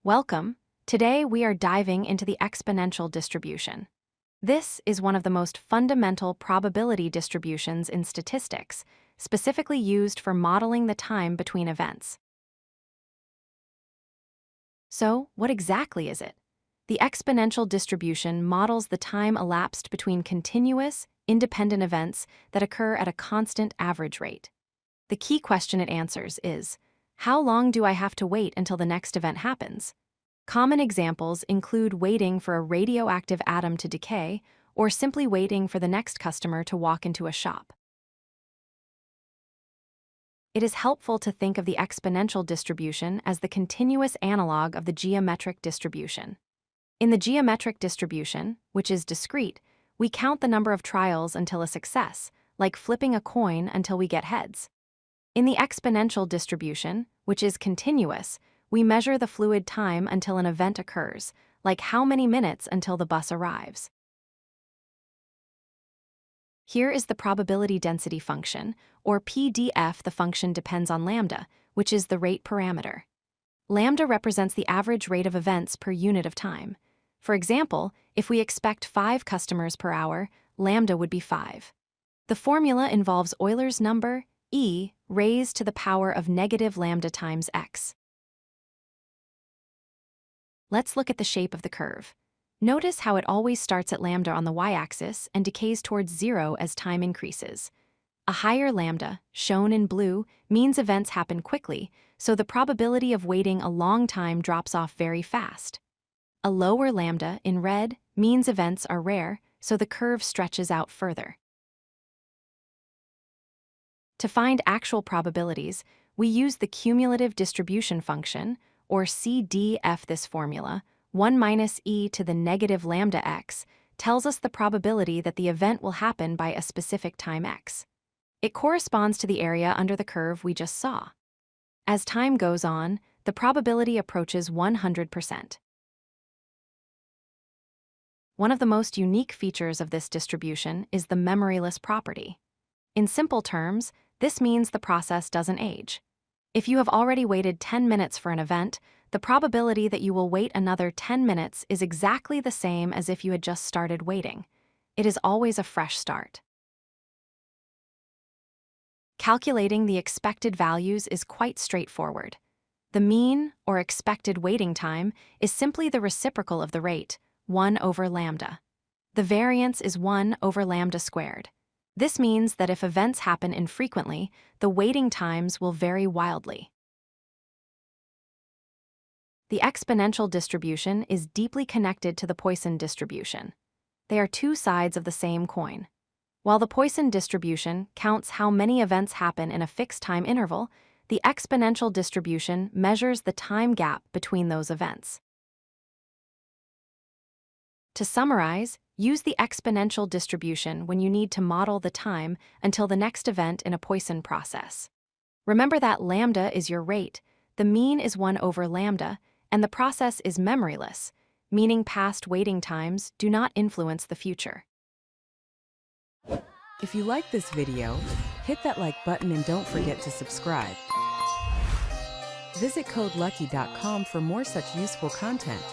Welcome. Today we are diving into the exponential distribution. This is one of the most fundamental probability distributions in statistics, specifically used for modeling the time between events. So, what exactly is it? The exponential distribution models the time elapsed between continuous, independent events that occur at a constant average rate. The key question it answers is, how long do I have to wait until the next event happens? Common examples include waiting for a radioactive atom to decay or simply waiting for the next customer to walk into a shop. It is helpful to think of the exponential distribution as the continuous analog of the geometric distribution. In the geometric distribution, which is discrete, we count the number of trials until a success, like flipping a coin until we get heads. In the exponential distribution, which is continuous, we measure the fluid time until an event occurs, like how many minutes until the bus arrives. Here is the probability density function, or PDF. The function depends on lambda, which is the rate parameter. Lambda represents the average rate of events per unit of time. For example, if we expect 5 customers per hour, lambda would be 5. The formula involves Euler's number, e, raised to the power of negative lambda times x. Let's look at the shape of the curve. Notice how it always starts at lambda on the y-axis and decays towards 0 as time increases. A higher lambda, shown in blue, means events happen quickly, so the probability of waiting a long time drops off very fast. A lower lambda, in red, means events are rare, so the curve stretches out further. To find actual probabilities, we use the cumulative distribution function, or CDF. This formula, 1 minus e to the negative lambda x, tells us the probability that the event will happen by a specific time x. It corresponds to the area under the curve we just saw. As time goes on, the probability approaches 100%. One of the most unique features of this distribution is the memoryless property. In simple terms, this means the process doesn't age. If you have already waited 10 minutes for an event, the probability that you will wait another 10 minutes is exactly the same as if you had just started waiting. It is always a fresh start. Calculating the expected values is quite straightforward. The mean, or expected waiting time, is simply the reciprocal of the rate, 1 over lambda. The variance is 1 over lambda squared. This means that if events happen infrequently, the waiting times will vary wildly. The exponential distribution is deeply connected to the Poisson distribution. They are two sides of the same coin. While the Poisson distribution counts how many events happen in a fixed time interval, the exponential distribution measures the time gap between those events. To summarize, use the exponential distribution when you need to model the time until the next event in a Poisson process. Remember that lambda is your rate, the mean is 1 over lambda, and the process is memoryless, meaning past waiting times do not influence the future. If you like this video, hit that like button and don't forget to subscribe. Visit codelucky.com for more such useful content.